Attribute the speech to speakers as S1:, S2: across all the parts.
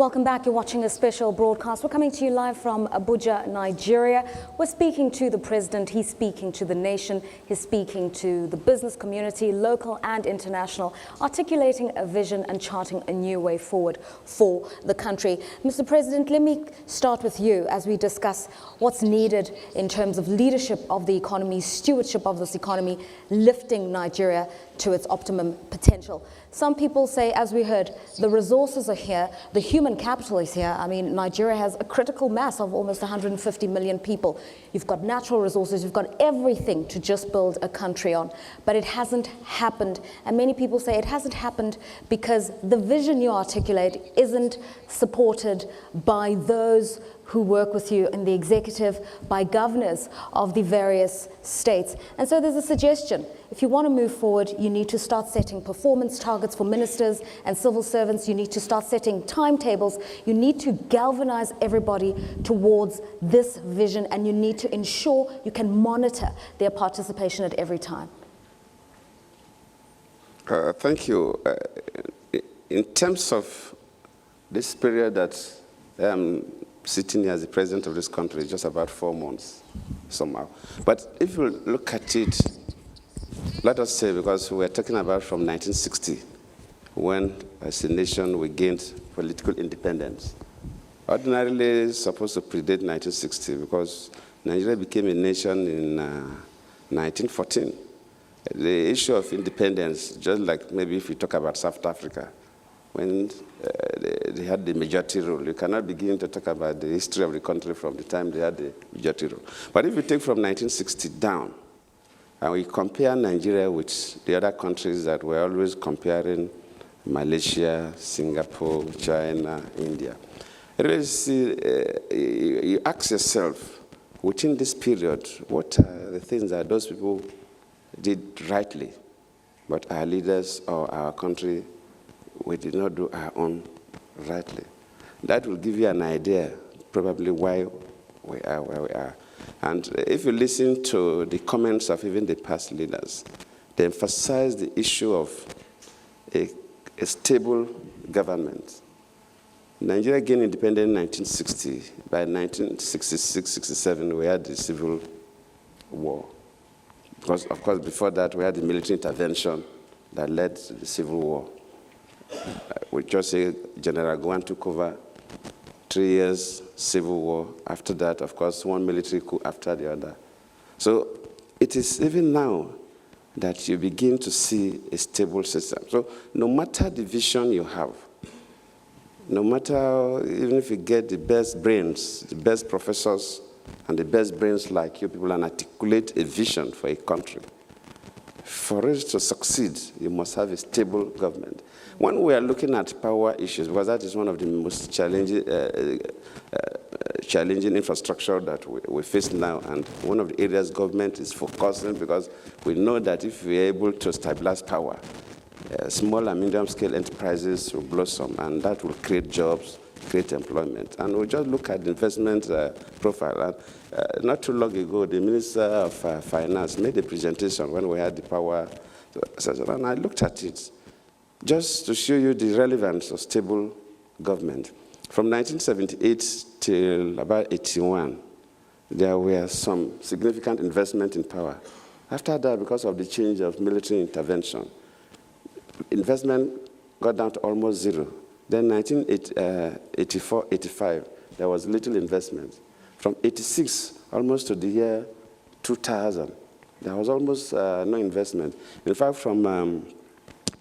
S1: Welcome back. You're watching a special broadcast. We're coming to you live from Abuja, Nigeria. We're speaking to the president. He's speaking to the nation. He's speaking to the business community, local and international, articulating a vision and charting a new way forward for the country. Mr. President, let me start with you as we discuss what's needed in terms of leadership of the economy, stewardship of this economy, lifting Nigeria to its optimum potential. Some people say, as we heard, the resources are here, the human capital is here. I mean, Nigeria has a critical mass of almost 150 million people. You've got natural resources, you've got everything to just build a country on. But it hasn't happened. And many people say it hasn't happened because the vision you articulate isn't supported by those who work with you in the executive, by governors of the various states. And so there's a suggestion. If you want to move forward, you need to start setting performance targets for ministers and civil servants. You need to start setting timetables. You need to galvanize everybody towards this vision, and you need to ensure you can monitor their participation at every time.
S2: Thank you. In terms of this period that sitting here as the president of this country, just about 4 months somehow. But if you look at it, let us say, because we're talking about from 1960, when as a nation we gained political independence. Ordinarily, it's supposed to predate 1960 because Nigeria became a nation in 1914. The issue of independence, just like maybe if we talk about South Africa, when they had the majority rule. You cannot begin to talk about the history of the country from the time they had the majority rule. But if you take from 1960 down, and we compare Nigeria with the other countries that we're always comparing, Malaysia, Singapore, China, India, really see, you ask yourself, within this period, what are the things that those people did rightly, but our leaders or our country, we did not do our own rightly. That will give you an idea, probably why we are where we are. And if you listen to the comments of even the past leaders, they emphasize the issue of a stable government. Nigeria gained independence in 1960. By 1966-67, we had the civil war. Because, of course, before that, we had the military intervention that led to the civil war. We just say General Gowon took over, 3 years civil war. After that, of course, one military coup after the other. So it is even now that you begin to see a stable system. So no matter the vision you have, no matter, even if you get the best brains, the best professors, and the best brains like you people, and articulate a vision for a country, for it to succeed, you must have a stable government. When we are looking at power issues, because that is one of the most challenging infrastructure that we face now, and one of the areas government is focusing, because we know that if we are able to stabilize power, small and medium-scale enterprises will blossom, and that will create jobs, create employment. And we just look at the investment profile. And not too long ago, the Minister of Finance made a presentation when we had the power, and I looked at it just to show you the relevance of stable government. From 1978 till about 81, there were some significant investment in power. After that, because of the change of military intervention, investment got down to almost zero. Then 1984, 85, there was little investment. From 86 almost to the year 2000, there was almost no investment. In fact, from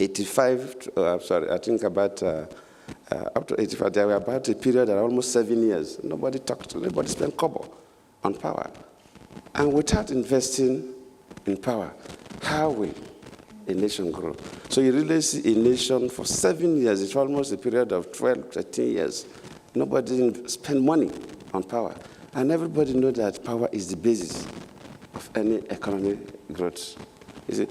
S2: 85, I think about up to 85, there were about a period of almost 7 years. Nobody talked, nobody spent kobo on power. And without investing in power, how will a nation grow? So you really see a nation for 7 years, it's almost a period of 12, 13 years. Nobody spent money on power. And everybody knows that power is the basis of any economic growth. You see,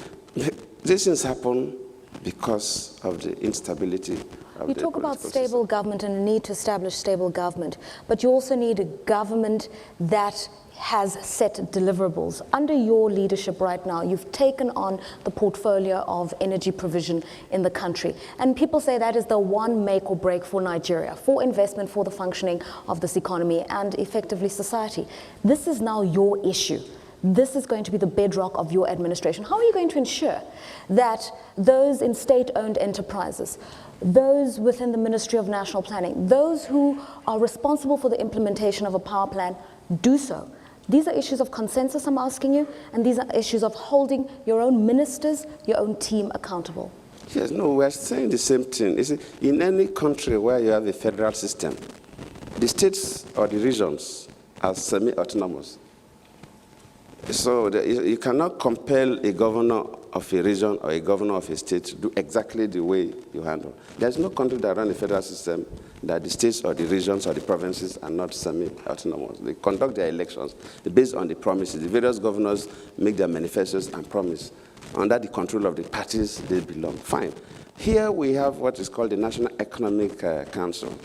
S2: these things happen because of the instability
S1: You talk about stable government and the need to establish stable government, but you also need a government that has set deliverables. Under your leadership right now, you've taken on the portfolio of energy provision in the country. And people say that is the one make or break for Nigeria, for investment, for the functioning of this economy and effectively society. This is now your issue. This is going to be the bedrock of your administration. How are you going to ensure that those in state-owned enterprises, those within the Ministry of National Planning, those who are responsible for the implementation of a power plan do so? These are issues of consensus, I'm asking you, and these are issues of holding your own ministers, your own team accountable.
S2: Yes, no, we're saying the same thing. You see, in any country where you have a federal system, the states or the regions are semi-autonomous. So you cannot compel a governor of a region or a governor of a state to do exactly the way you handle. There's no country that runs a federal system that the states or the regions or the provinces are not semi-autonomous. They conduct their elections based on the promises. The various governors make their manifestos and promise under the control of the parties they belong. Fine. Here we have what is called the National Economic Council,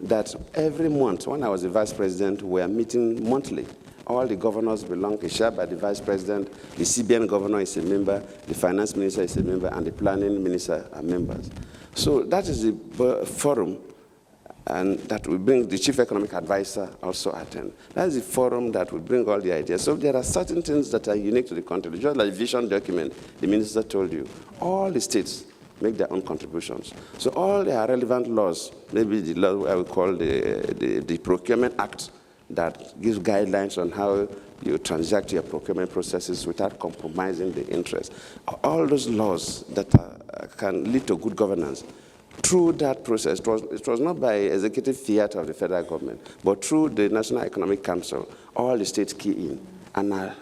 S2: that every month, when I was the vice president, we are meeting monthly. All the governors belong, is shared by the vice president, the CBN governor is a member, the finance minister is a member, and the planning minister are members. So that is the forum, and that will bring the chief economic advisor also attend. That is the forum that will bring all the ideas. So there are certain things that are unique to the country. Just like the vision document, the minister told you, all the states make their own contributions. So all their relevant laws, maybe the law I would call the Procurement Act, that gives guidelines on how you transact your procurement processes without compromising the interest. All those laws that can lead to good governance, through that process, it was not by executive fiat of the federal government, but through the National Economic Council, all the states key in, and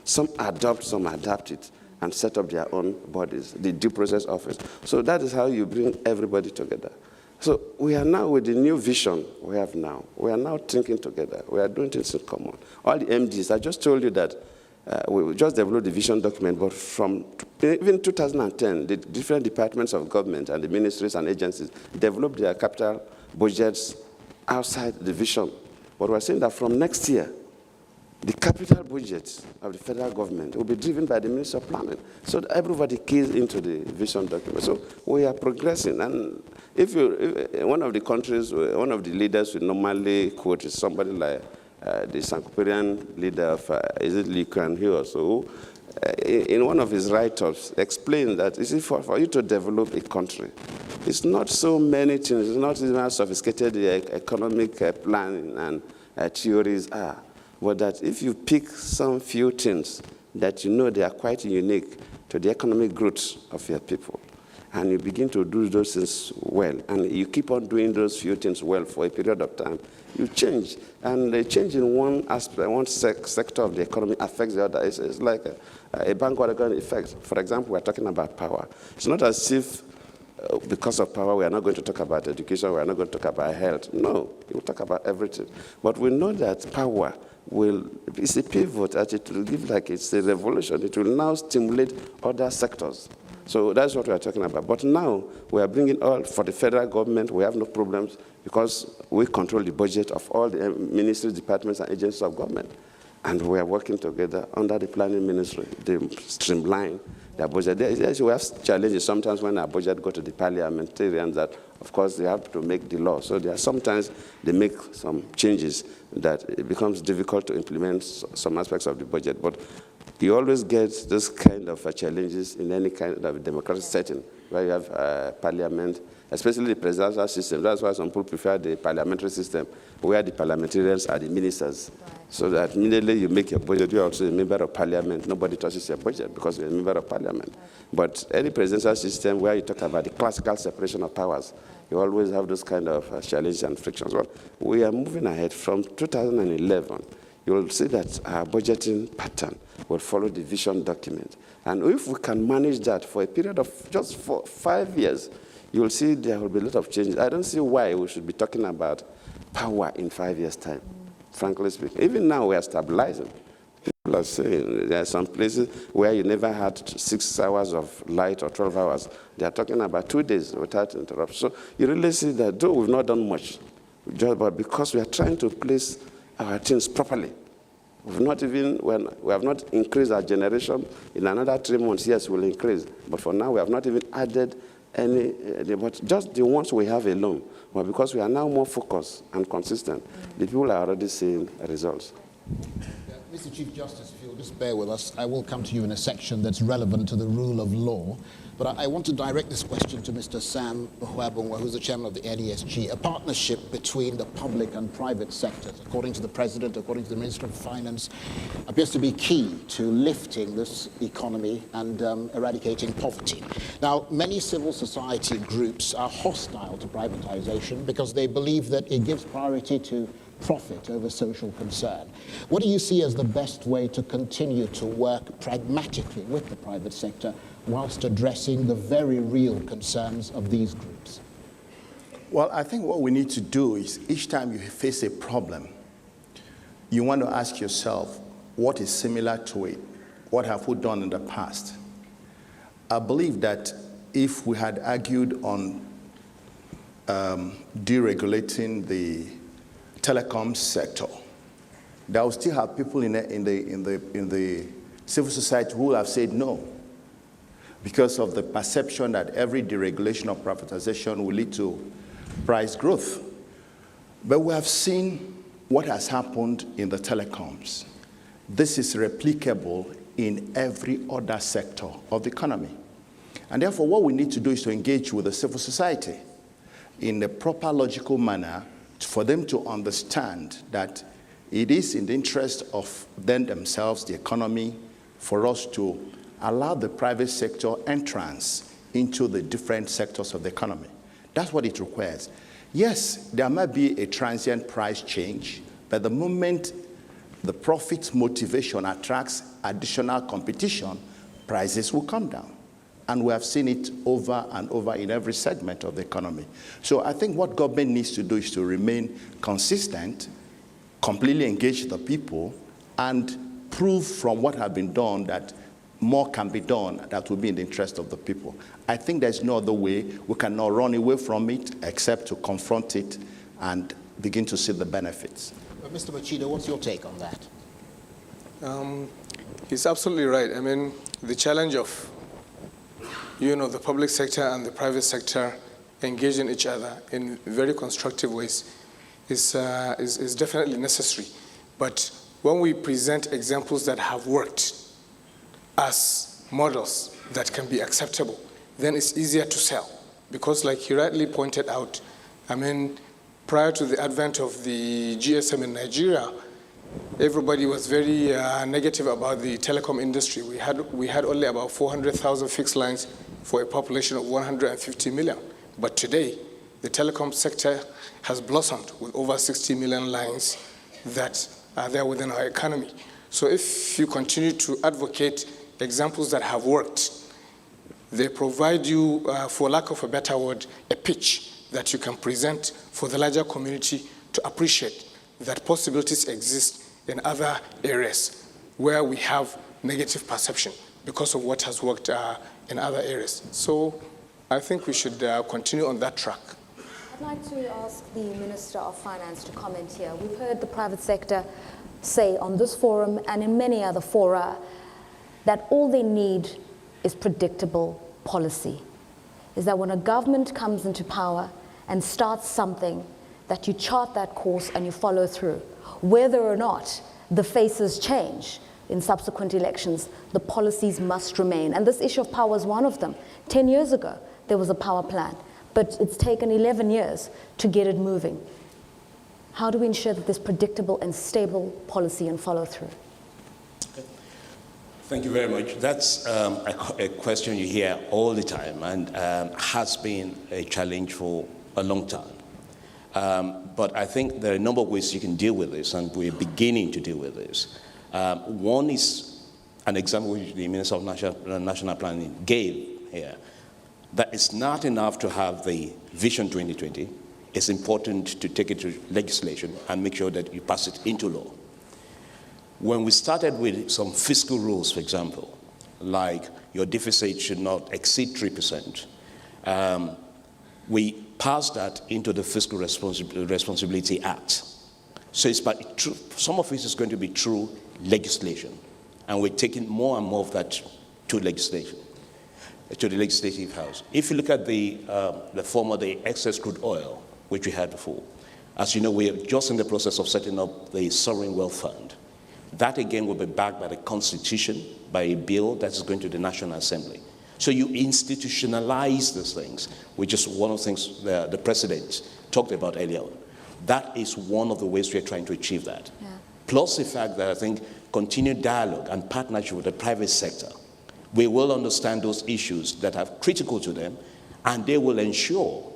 S2: some adopt, some adapt it, and set up their own bodies, the due process office. So that is how you bring everybody together. So we are now, with the new vision we have now, we are now thinking together. We are doing things in common. All the MDs, I just told you that we just developed the vision document, but from even 2010, the different departments of government and the ministries and agencies developed their capital budgets outside the vision. But we're saying that from next year, the capital budget of the federal government will be driven by the Ministry of Planning, so that everybody keys into the vision document. So we are progressing. And if one of the countries, one of the leaders we normally quote is somebody like the Sankuperian leader of, is it Lee Kuan Yew or so, in one of his write-ups explained that, for you to develop a country, it's not so many things, it's not even sophisticated economic planning and theories are. But that if you pick some few things that you know they are quite unique to the economic growth of your people, and you begin to do those things well, and you keep on doing those few things well for a period of time, you change. And the change in one aspect, one sector of the economy affects the other. It's like a bandwagon effect. For example, we're talking about power. It's not as if because of power, we are not going to talk about education, we are not going to talk about health. No, we'll talk about everything. But we know that power it's a pivot, it will give it's a revolution. It will now stimulate other sectors. So that's what we are talking about. But now we are bringing for the federal government, we have no problems because we control the budget of all the ministries, departments, and agencies of government. And we are working together under the planning ministry. They streamline their budget. Yes, we have challenges sometimes when our budget go to the parliamentarians that, of course, they have to make the law. So there are sometimes they make some changes that it becomes difficult to implement some aspects of the budget. But you always get those kind of challenges in any kind of democratic setting where you have parliament, especially the presidential system. That's why some people prefer the parliamentary system, where the parliamentarians are the ministers. Right. So that immediately you make your budget, you're also a member of parliament. Nobody touches your budget because you're a member of parliament. Right. But any presidential system where you talk about the classical separation of powers, you always have those kind of challenges and frictions. Well, we are moving ahead. From 2011, you will see that our budgeting pattern will follow the vision document. And if we can manage that for a period of just 5 years, you will see there will be a lot of changes. I don't see why we should be talking about power in 5 years' time, frankly speaking. Even now, we are stabilizing. people are saying. There are some places where you never had 6 hours of light or 12 hours. They are talking about 2 days without interruption. So you really see that though we've not done much, but because we are trying to place our things properly, we have not increased our generation. In another 3 months, yes, we'll increase. But for now, we have not even added any, but just the ones we have alone. But because we are now more focused and consistent, the people are already seeing results.
S3: Mr. Chief Justice, if you'll just bear with us, I will come to you in a section that's relevant to the rule of law. But I want to direct this question to Mr. Sam Ohuabunwa, who's the chairman of the NESG. A partnership between the public and private sectors, according to the President, according to the Minister of Finance, appears to be key to lifting this economy and eradicating poverty. Now, many civil society groups are hostile to privatization because they believe that it gives priority to profit over social concern. What do you see as the best way to continue to work pragmatically with the private sector whilst addressing the very real concerns of these groups?
S4: Well, I think what we need to do is each time you face a problem, you want to ask yourself, what is similar to it? What have we done in the past? I believe that if we had argued on deregulating the telecom sector, there will still have people in the civil society who have said no, because of the perception that every deregulation or privatization will lead to price growth. But we have seen what has happened in the telecoms. This is replicable in every other sector of the economy. And therefore, what we need to do is to engage with the civil society in a proper, logical manner for them to understand that it is in the interest of them themselves, the economy, for us to allow the private sector entrance into the different sectors of the economy. That's what it requires. Yes, there might be a transient price change, but the moment the profit motivation attracts additional competition, prices will come down. And we have seen it over and over in every segment of the economy. So I think what government needs to do is to remain consistent, completely engage the people, and prove from what has been done that more can be done that will be in the interest of the people. I think there's no other way. We cannot run away from it except to confront it and begin to see the benefits.
S3: Mr. Maccido, what's your take on that?
S5: He's absolutely right. I mean, the challenge of the public sector and the private sector engaging each other in very constructive ways is definitely necessary. But when we present examples that have worked as models that can be acceptable, then it's easier to sell. Because like he rightly pointed out, I mean, prior to the advent of the GSM in Nigeria, everybody was very negative about the telecom industry. We had only about 400,000 fixed lines for a population of 150 million. But today, the telecom sector has blossomed with over 60 million lines that are there within our economy. So if you continue to advocate examples that have worked, they provide you, for lack of a better word, a pitch that you can present for the larger community to appreciate that possibilities exist in other areas where we have negative perception because of what has worked in other areas. So I think we should continue on that track.
S1: I'd like to ask the Minister of Finance to comment here. We've heard the private sector say on this forum and in many other fora that all they need is predictable policy. Is that when a government comes into power and starts something, that you chart that course and you follow through. Whether or not the faces change in subsequent elections, the policies must remain. And this issue of power is one of them. 10 years ago, there was a power plan, but it's taken 11 years to get it moving. How do we ensure that there's predictable and stable policy and follow through?
S6: Thank you very much. That's a question you hear all the time and has been a challenge for a long time. But I think there are a number of ways you can deal with this, and we're beginning to deal with this. One is an example which the Minister of National Planning gave here, that it's not enough to have the Vision 2020. It's important to take it to legislation and make sure that you pass it into law. When we started with some fiscal rules, for example, like your deficit should not exceed 3%, we passed that into the Fiscal Responsibility Act. So some of it is going to be through legislation, and we're taking more and more of that to legislation, to the Legislative House. If you look at the form of the excess crude oil, which we had before, as you know, we are just in the process of setting up the Sovereign Wealth Fund. That again will be backed by the Constitution, by a bill that is going to the National Assembly. So you institutionalize these things, which is one of the things the President talked about earlier on. That is one of the ways we are trying to achieve that. Yeah. Plus the fact that I think continued dialogue and partnership with the private sector, we will understand those issues that are critical to them, and they will ensure,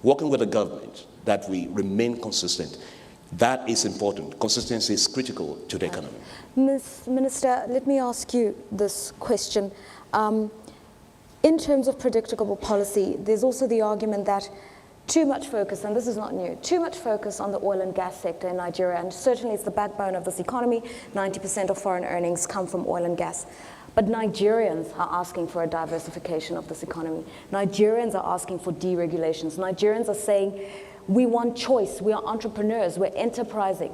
S6: working with the government, that we remain consistent. That is important. Consistency is critical to the economy.
S1: Ms. Minister, let me ask you this question. In terms of predictable policy, there's also the argument that too much focus, and this is not new, too much focus on the oil and gas sector in Nigeria, and certainly it's the backbone of this economy. 90% of foreign earnings come from oil and gas. But Nigerians are asking for a diversification of this economy. Nigerians are asking for deregulations. Nigerians are saying, we want choice, we are entrepreneurs, we're enterprising,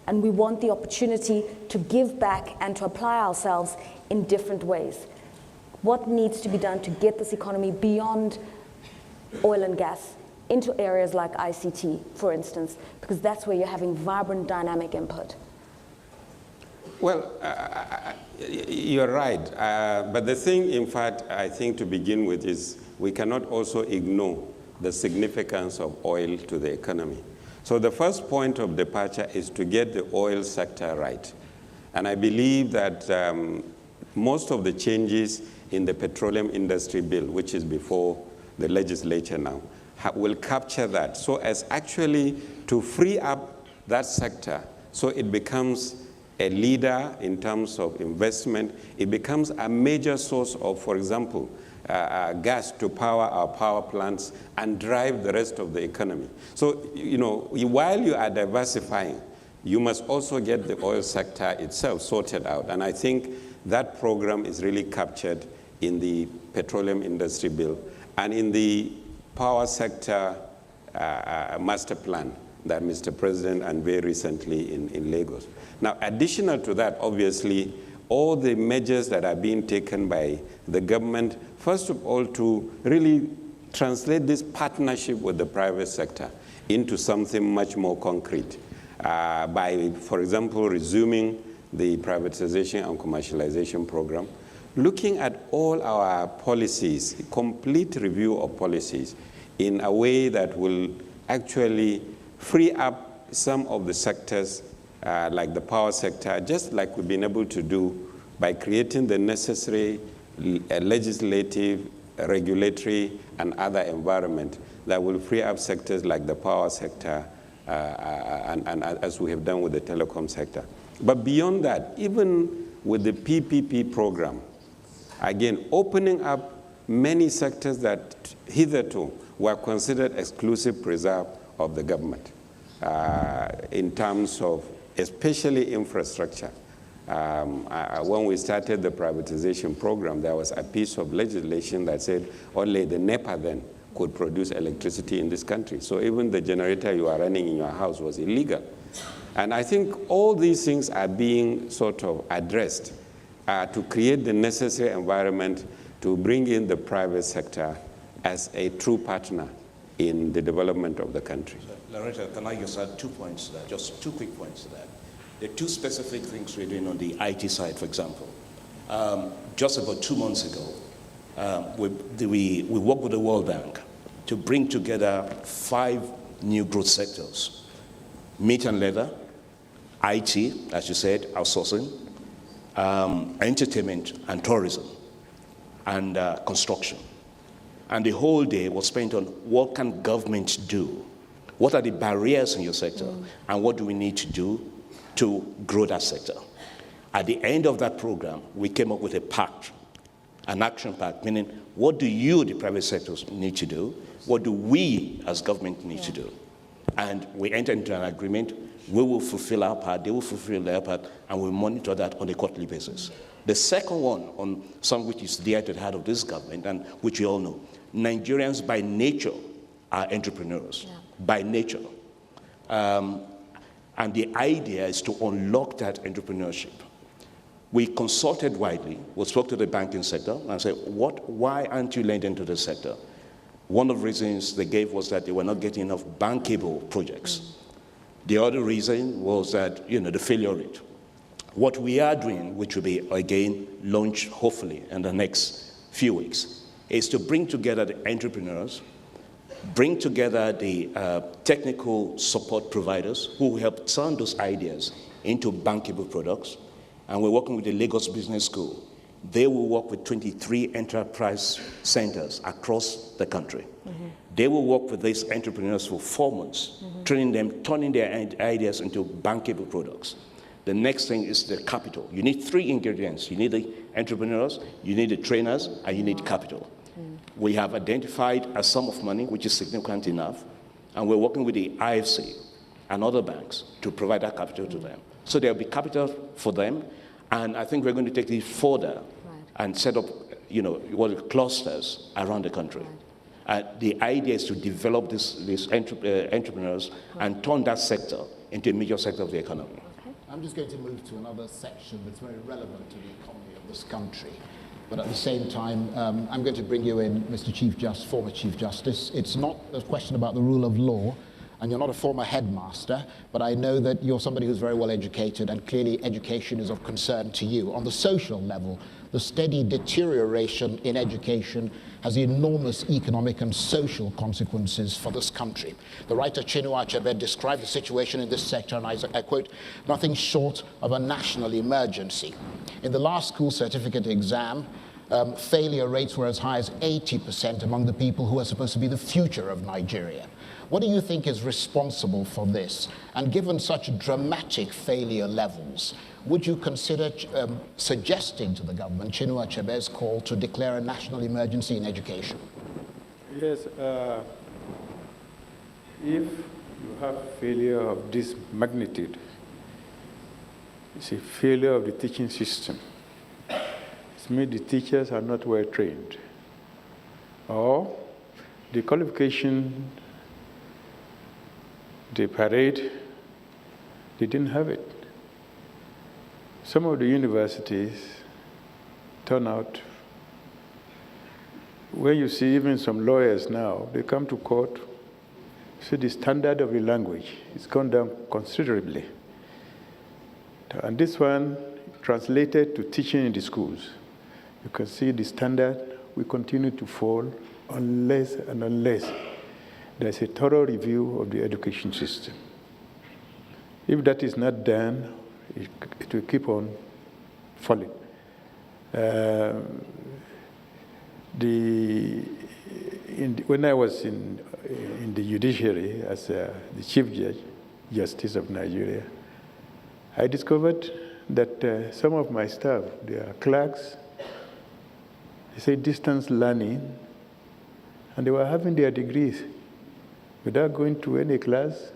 S1: and we want the opportunity to give back and to apply ourselves in different ways. What needs to be done to get this economy beyond oil and gas into areas like ICT, for instance, because that's where you're having vibrant, dynamic input?
S7: Well, you're right. But the thing, in fact, I think to begin with is we cannot also ignore the significance of oil to the economy. So the first point of departure is to get the oil sector right. And I believe that most of the changes in the petroleum industry bill, which is before the legislature now, will capture that so as actually to free up that sector so it becomes a leader in terms of investment. It becomes a major source of, for example, gas to power our power plants and drive the rest of the economy. So, you know, while you are diversifying, you must also get the oil sector itself sorted out. And I think that program is really captured in the petroleum industry bill and in the power sector master plan that Mr. President unveiled recently in Lagos. Now, additional to that, obviously, all the measures that are being taken by the government, first of all, to really translate this partnership with the private sector into something much more concrete by, for example, resuming the privatization and commercialization program, looking at all our policies, complete review of policies in a way that will actually free up some of the sectors like the power sector, just like we've been able to do by creating the necessary legislative, regulatory, and other environment that will free up sectors like the power sector and as we have done with the telecom sector. But beyond that, even with the PPP program, again, opening up many sectors that hitherto were considered exclusive preserve of the government in terms of especially infrastructure. When we started the privatization program, there was a piece of legislation that said only the NEPA then could produce electricity in this country. So even the generator you are running in your house was illegal. And I think all these things are being sort of addressed to create the necessary environment to bring in the private sector as a true partner in the development of the country.
S6: Lerato, can I just add 2 points to that, just 2 quick points to that. There are 2 specific things we're doing on the IT side, for example. Just about 2 months ago, we worked with the World Bank to bring together 5 new growth sectors: meat and leather, IT, as you said, outsourcing, entertainment and tourism, and construction. And the whole day was spent on what can government do? What are the barriers in your sector? And what do we need to do to grow that sector? At the end of that program, we came up with a pact, an action pact, meaning what do you, the private sectors, need to do? What do we as government need to do? and we enter into an agreement. We will fulfill our part, they will fulfill their part, and we monitor that on a quarterly basis. The second one, on some which is dear to the heart of this government, and which you all know, Nigerians by nature are entrepreneurs, by nature. And the idea is to unlock that entrepreneurship. We consulted widely, we spoke to the banking sector and said, why aren't you lending to the sector? One of the reasons they gave was that they were not getting enough bankable projects. The other reason was that, the failure rate. What we are doing, which will be, again, launched hopefully in the next few weeks, is to bring together the entrepreneurs, bring together the technical support providers who will help turn those ideas into bankable products. And we're working with the Lagos Business School. They will work with 23 enterprise centers across the country. Mm-hmm. They will work with these entrepreneurs for 4 months, training them, turning their ideas into bankable products. The next thing is the capital. You need 3 ingredients. You need the entrepreneurs, you need the trainers, and you need capital. We have identified a sum of money which is significant enough, and we're working with the IFC and other banks to provide that capital to them. So there'll be capital for them, and I think we're going to take this further and set up, what clusters around the country. The idea is to develop these entrepreneurs and turn that sector into a major sector of the economy.
S3: Okay. I'm just going to move to another section that's very relevant to the economy of this country. But at the same time, I'm going to bring you in, Mr. Chief Justice, former Chief Justice. It's not a question about the rule of law, and you're not a former headmaster, but I know that you're somebody who's very well educated, and clearly education is of concern to you. On the social level, the steady deterioration in education has enormous economic and social consequences for this country. The writer Chinua Achebe described the situation in this sector, and I quote, "nothing short of a national emergency." In the last school certificate exam, failure rates were as high as 80% among the people who are supposed to be the future of Nigeria. What do you think is responsible for this? And given such dramatic failure levels, would you consider suggesting to the government Chinua Achebe's call to declare a national emergency in education?
S8: Yes, if you have failure of this magnitude, it's a failure of the teaching system. It means the teachers are not well trained, or the qualification, the parade, they didn't have it. Some of the universities turn out, when you see even some lawyers now, they come to court, see the standard of the language, it's gone down considerably. And this one translated to teaching in the schools. You can see the standard will continue to fall unless there's a thorough review of the education system. If that is not done, it will keep on falling. When I was in the judiciary as the Chief Justice of Nigeria, I discovered that some of my staff, they are clerks, they say distance learning, and they were having their degrees without going to any class.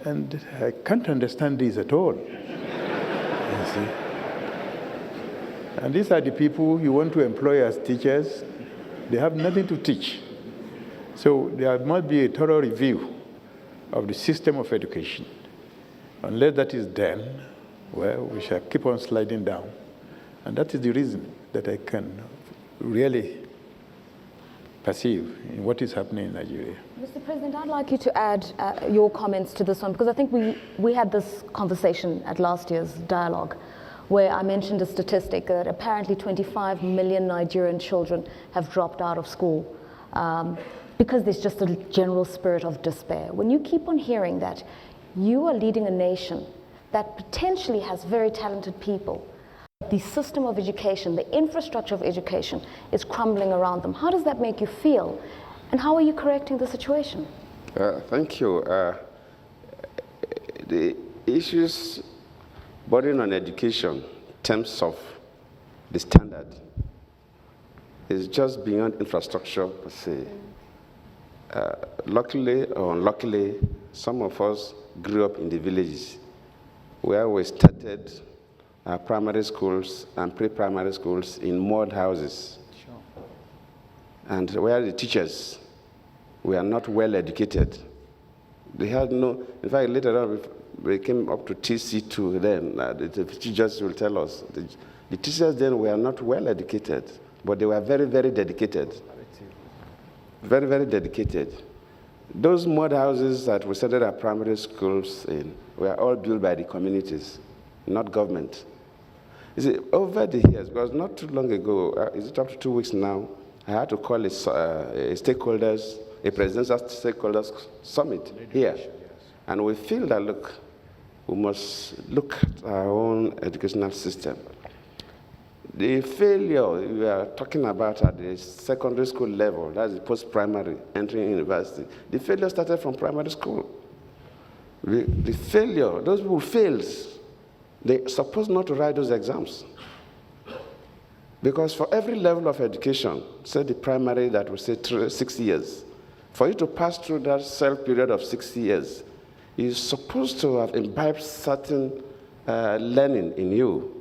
S8: And I can't understand this at all. You see? And these are the people you want to employ as teachers. They have nothing to teach. So there must be a thorough review of the system of education. Unless that is done, well, we shall keep on sliding down. And that is the reason that I can really perceive in what is happening in Nigeria.
S1: Mr. President, I'd like you to add your comments to this one, because I think we had this conversation at last year's dialogue, where I mentioned a statistic that apparently 25 million Nigerian children have dropped out of school because there's just a general spirit of despair. When you keep on hearing that, you are leading a nation that potentially has very talented people. The system of education, the infrastructure of education is crumbling around them. How does that make you feel? And how are you correcting the situation?
S2: Thank you. The issues bordering on education in terms of the standard is just beyond infrastructure per se. luckily or unluckily, some of us grew up in the villages where we started our primary schools and pre-primary schools in mud houses. Sure. And where the teachers were not well educated. They had no, in fact, later on, we came up to TC2 then. The teachers will tell us. The teachers then were not well educated, but they were very, very dedicated. Very, very dedicated. Those mud houses that we started our primary schools in were all built by the communities, not government. You see, over the years, because not too long ago, is it up to 2 weeks now, I had to call a stakeholders, a presidential stakeholders summit here. Yes. And we feel that, look, we must look at our own educational system. The failure we are talking about at the secondary school level, that's the post-primary, entering university, the failure started from primary school. The failure, those people failed. They're supposed not to write those exams. Because for every level of education, say the primary that we say 6 years, for you to pass through that self-period of 6 years, you're supposed to have imbibed certain learning in you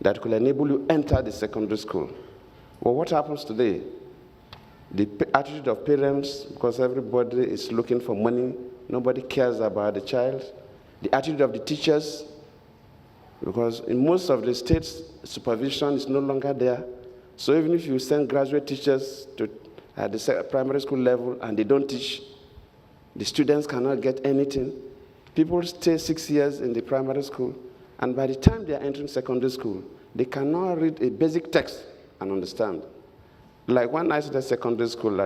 S2: that could enable you enter the secondary school. Well, what happens today? The attitude of parents, because everybody is looking for money, nobody cares about the child. The attitude of the teachers, because in most of the states, supervision is no longer there. So even if you send graduate teachers to at the primary school level and they don't teach, the students cannot get anything. People stay 6 years in the primary school, and by the time they are entering secondary school, they cannot read a basic text and understand. Like when I started secondary school,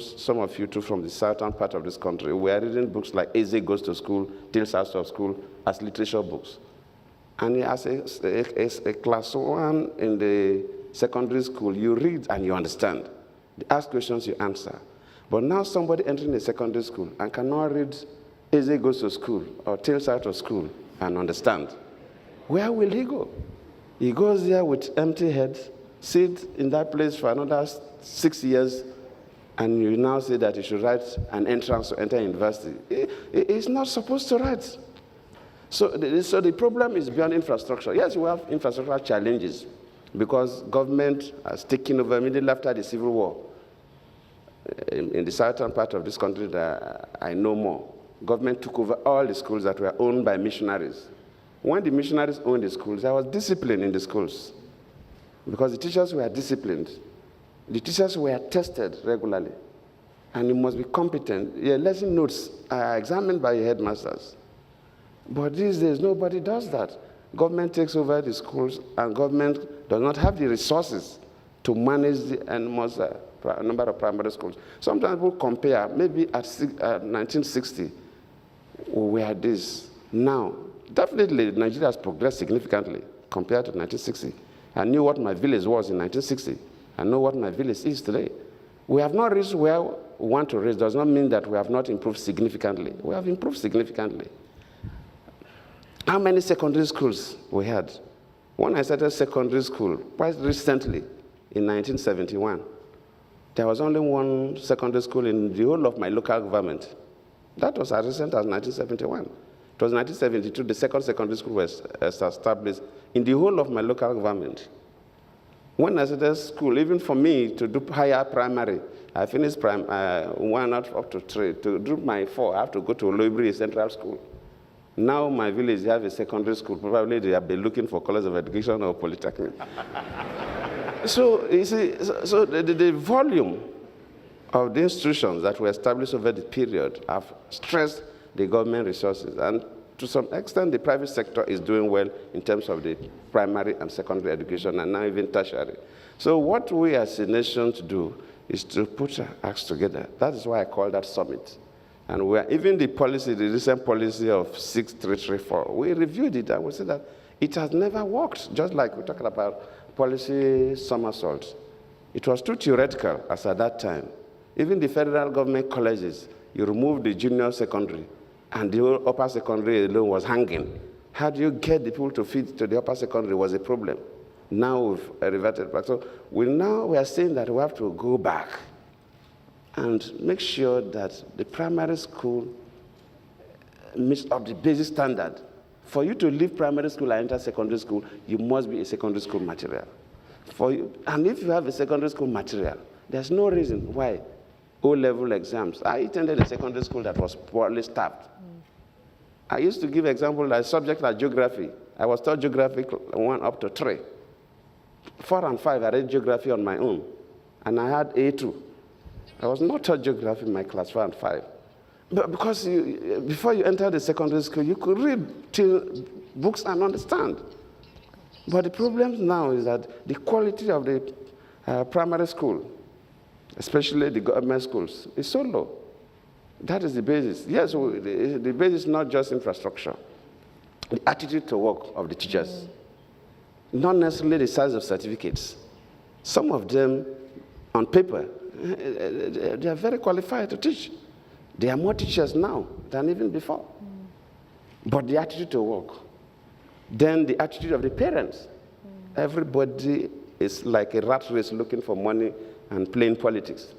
S2: some of you too from the southern part of this country, we are reading books like Eze Goes to School, Tales Out of School, as literature books. And as a class 1 in the secondary school, you read and you understand. They ask questions, you answer. But now somebody entering a secondary school and cannot read Eze Goes to School or Tales Out of School and understand. Where will he go? He goes there with empty head, sit in that place for another 6 years, and you now say that he should write an entrance to enter university. He's not supposed to write. So the problem is beyond infrastructure. Yes, we have infrastructural challenges because government has taken over immediately after the Civil War. In the southern part of this country that I know more, government took over all the schools that were owned by missionaries. When the missionaries owned the schools, there was discipline in the schools because the teachers were disciplined. The teachers were tested regularly, and you must be competent. Your lesson notes are examined by your headmasters. But these days, nobody does that. Government takes over the schools, and government does not have the resources to manage the enormous number of primary schools. Sometimes people compare, maybe at 1960, we had this. Now, definitely, Nigeria has progressed significantly compared to 1960. I knew what my village was in 1960. I know what my village is today. We have not reached where we want to reach. Does not mean that we have not improved significantly. We have improved significantly. How many secondary schools we had? When I started secondary school, quite recently, in 1971, there was only one secondary school in the whole of my local government. That was as recent as 1971. It was 1972, the second secondary school was established in the whole of my local government. When I started school, even for me to do higher primary, I finished 1 up to 3. To do my 4, I have to go to Olusegun Central School. Now my village, they have a secondary school. Probably they have been looking for college of education or polytechnic. So you see, so the volume of the institutions that were established over the period have stressed the government resources. And to some extent, the private sector is doing well in terms of the primary and secondary education, and now even tertiary. So what we as a nation to do is to put our acts together. That is why I call that summit. And even the policy, the recent policy of 6334, we reviewed it and we said that it has never worked, just like we're talking about policy somersault. It was too theoretical as at that time. Even the federal government colleges, you remove the junior secondary, and the whole upper secondary alone was hanging. How do you get the people to feed to the upper secondary was a problem. Now we've reverted back. So we are saying that we have to go back and make sure that the primary school meets up the basic standard. For you to leave primary school and enter secondary school, you must be a secondary school material. And if you have a secondary school material, there's no reason why O-level exams. I attended a secondary school that was poorly staffed. I used to give example like subject like geography. I was taught geography 1 up to 3. 4 and 5, I read geography on my own, and I had A2. I was not taught geography in my class 4 and 5. But because before you enter the secondary school, you could read till books and understand. But the problem now is that the quality of the primary school, especially the government schools, is so low. That is the basis. Yes, the basis is not just infrastructure. The attitude to work of the teachers, not necessarily the size of certificates. Some of them, on paper, they are very qualified to teach. There are more teachers now than even before. But the attitude to work, then the attitude of the parents. Everybody is like a rat race looking for money and playing politics.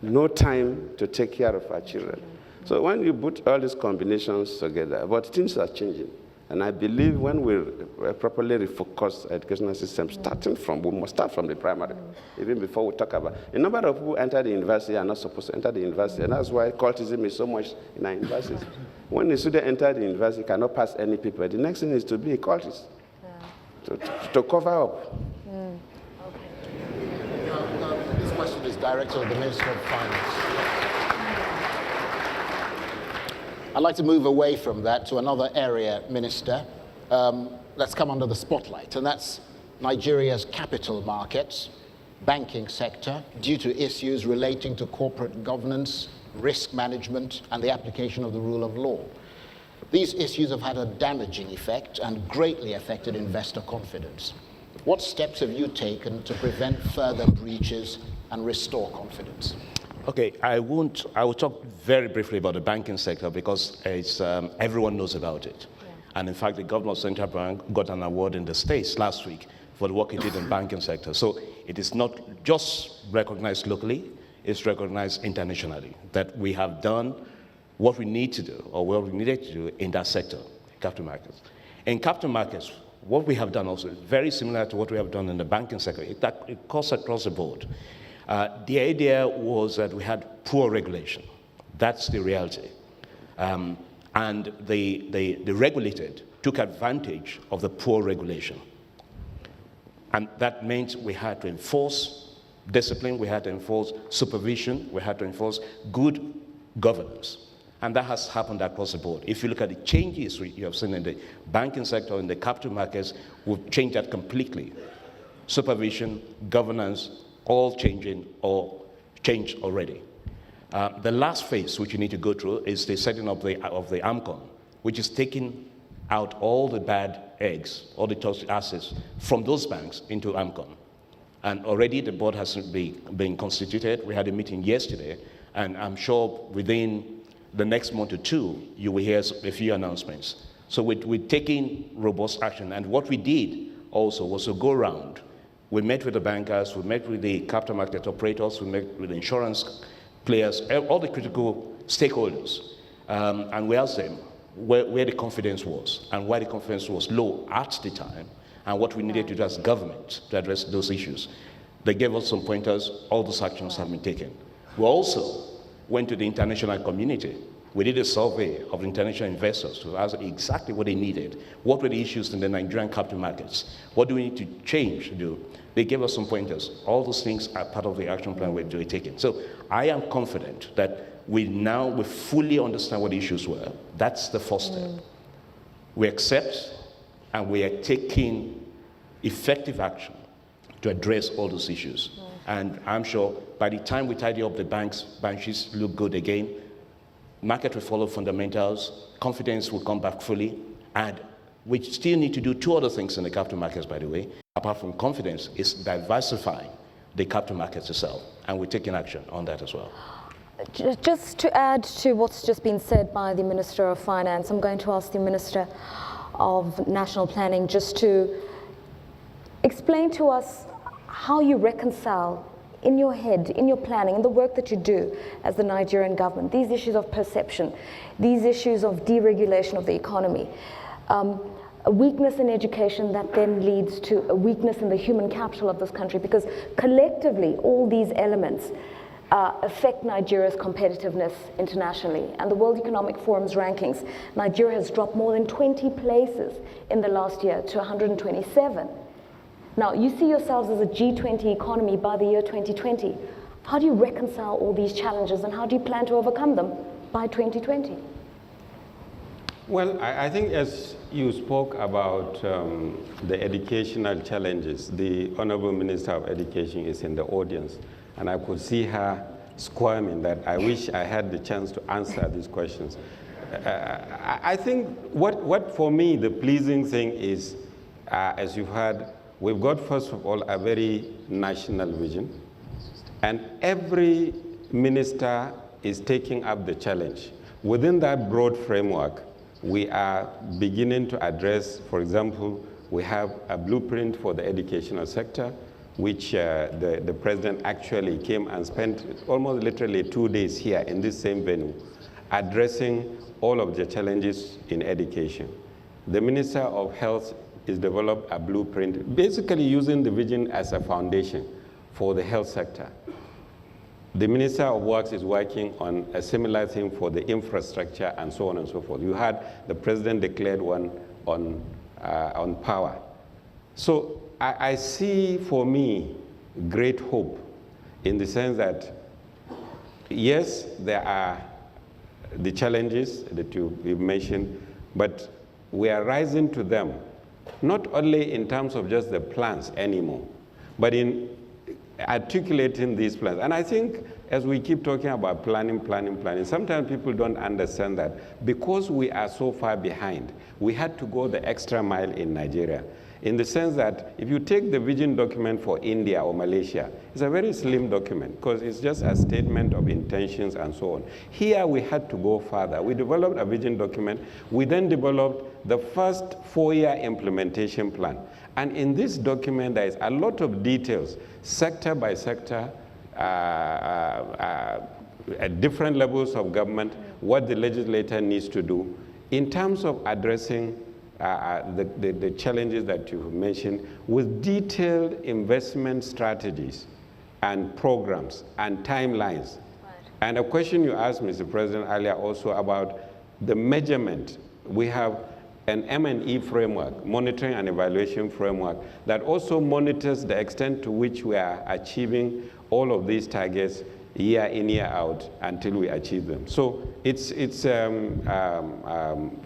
S2: No time to take care of our children. So when you put all these combinations together, but things are changing. And I believe when we properly refocus educational system, we must start from the primary, even before we talk about. A number of people enter the university are not supposed to enter the university, and that's why cultism is so much in our universities. When a student enters the university, cannot pass any paper, the next thing is to be a cultist, to cover up.
S3: This question is directed to the Minister of Finance. I'd like to move away from that to another area, Minister, that's come under the spotlight, and that's Nigeria's capital markets, banking sector, due to issues relating to corporate governance, risk management, and the application of the rule of law. These issues have had a damaging effect and greatly affected investor confidence. What steps have you taken to prevent further breaches and restore confidence?
S6: Okay, I will talk very briefly about the banking sector because everyone knows about it. Yeah. And in fact, the governor of Central Bank got an award in the States last week for the work he did in the banking sector. So it is not just recognized locally, it's recognized internationally that we have done what we need to do or what we needed to do in that sector, capital markets. In capital markets, what we have done also is very similar to what we have done in the banking sector. It cuts across the board. The idea was that we had poor regulation. That's the reality. And the regulated took advantage of the poor regulation. And that meant we had to enforce discipline, we had to enforce supervision, we had to enforce good governance. And that has happened across the board. If you look at the changes you have seen in the banking sector, in the capital markets, we've changed that completely. Supervision, governance, all changing or changed already. The last phase which you need to go through is the setting up of the AMCON, which is taking out all the bad eggs, all the toxic assets from those banks into AMCON. And already the board has been constituted. We had a meeting yesterday, and I'm sure within the next month or two, you will hear a few announcements. So we're taking robust action. And what we did also was to go around. We met with the bankers, we met with the capital market operators, we met with the insurance players, all the critical stakeholders, and we asked them where the confidence was and why the confidence was low at the time and what we needed to do as government to address those issues. They gave us some pointers, all those actions have been taken. We also went to the international community. We did a survey of international investors to ask exactly what they needed. What were the issues in the Nigerian capital markets? What do we need to change to do? They gave us some pointers. All those things are part of the action plan we're taking. So I am confident that we fully understand what the issues were. That's the first step. We accept and we are taking effective action to address all those issues. And I'm sure by the time we tidy up the banks look good again, market will follow fundamentals, confidence will come back fully, and we still need to do two other things in the capital markets, by the way, apart from confidence, is diversifying the capital markets itself, and we're taking action on that as well.
S1: Just to add to what's just been said by the Minister of Finance, I'm going to ask the Minister of National Planning just to explain to us how you reconcile in your head, in your planning, in the work that you do as the Nigerian government, these issues of perception, these issues of deregulation of the economy, a weakness in education that then leads to a weakness in the human capital of this country, because collectively all these elements affect Nigeria's competitiveness internationally. And the World Economic Forum's rankings, Nigeria has dropped more than 20 places in the last year to 127. Now, you see yourselves as a G20 economy by the year 2020. How do you reconcile all these challenges, and how do you plan to overcome them by 2020?
S7: Well, I think as you spoke about the educational challenges, the Honorable Minister of Education is in the audience, and I could see her squirming that I wish I had the chance to answer these questions. I think what for me the pleasing thing is, as you've heard, we've got first of all a very national vision, and every minister is taking up the challenge. Within that broad framework, we are beginning to address, for example, we have a blueprint for the educational sector, which the president actually came and spent almost literally 2 days here in this same venue, addressing all of the challenges in education. The Minister of Health has developed a blueprint, basically using the vision as a foundation for the health sector. The Minister of Works is working on a similar thing for the infrastructure and so on and so forth. You had the president declared one on power. So I see for me great hope in the sense that, yes, there are the challenges that you've mentioned, but we are rising to them, not only in terms of just the plans anymore, but in articulating these plans. And I think as we keep talking about planning, sometimes people don't understand that because we are so far behind, we had to go the extra mile in Nigeria, in the sense that if you take the vision document for India or Malaysia, it's a very slim document because it's just a statement of intentions and so on. Here we had to go further. We developed a vision document. We then developed the first 4-year implementation plan. And in this document, there is a lot of details, sector by sector, at different levels of government, what the legislator needs to do in terms of addressing the challenges that you mentioned, with detailed investment strategies and programs and timelines. Right. And a question you asked, Mr. President, earlier also about the measurement. We have an M&E framework, monitoring and evaluation framework, that also monitors the extent to which we are achieving all of these targets year in, year out until we achieve them. So it's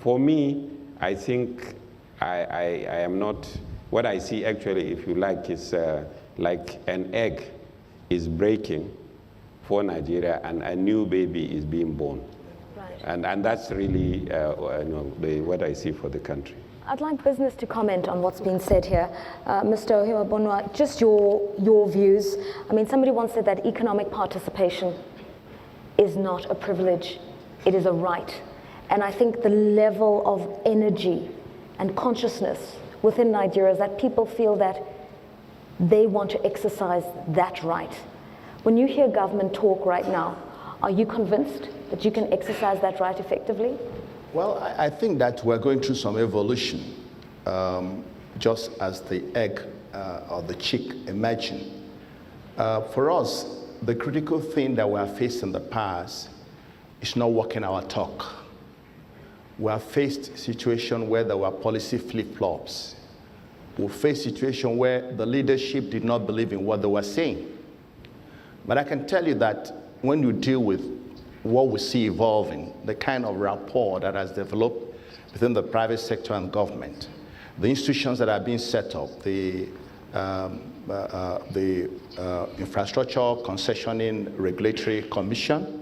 S7: for me, I think I am not, what I see actually, if you like, is like an egg is breaking for Nigeria and a new baby is being born. Right. And that's really what I see for the country.
S1: I'd like business to comment on what's been said here. Mr. Ohuabunwa, just your views. I mean, somebody once said that economic participation is not a privilege, it is a right. And I think the level of energy and consciousness within Nigeria is that people feel that they want to exercise that right. When you hear government talk right now, are you convinced that you can exercise that right effectively?
S4: Well, I think that we're going through some evolution, just as the egg or the chick emerging. For us, the critical thing that we have faced in the past is not walking our talk. We have faced situations where there were policy flip-flops. We faced situations where the leadership did not believe in what they were saying. But I can tell you that when you deal with what we see evolving, the kind of rapport that has developed within the private sector and government, the institutions that are being set up, the Infrastructure Concessioning Regulatory Commission,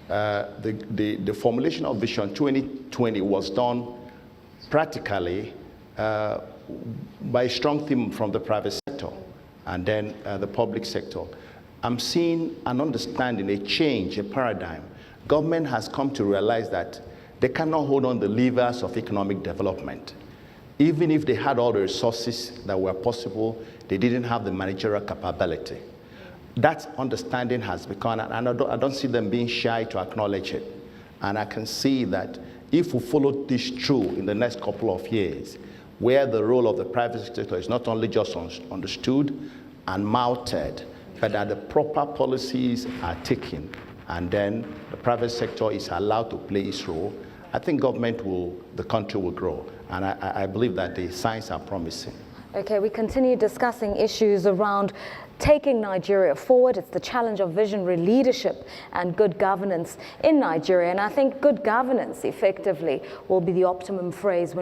S4: the formulation of Vision 2020 was done practically by a strong theme from the private sector and then the public sector. I'm seeing an understanding, a change, a paradigm. Government has come to realize that they cannot hold on the levers of economic development. Even if they had all the resources that were possible, they didn't have the managerial capability. that understanding has become, and I don't see them being shy to acknowledge it. And I can see that if we follow this through in the next couple of years, where the role of the private sector is not only just understood and mounted, but that the proper policies are taken, and then the private sector is allowed to play its role, I think the country will grow. And I believe that the signs are promising.
S1: Okay, we continue discussing issues around taking Nigeria forward. It's the challenge of visionary leadership and good governance in Nigeria. And I think good governance effectively will be the optimum phrase when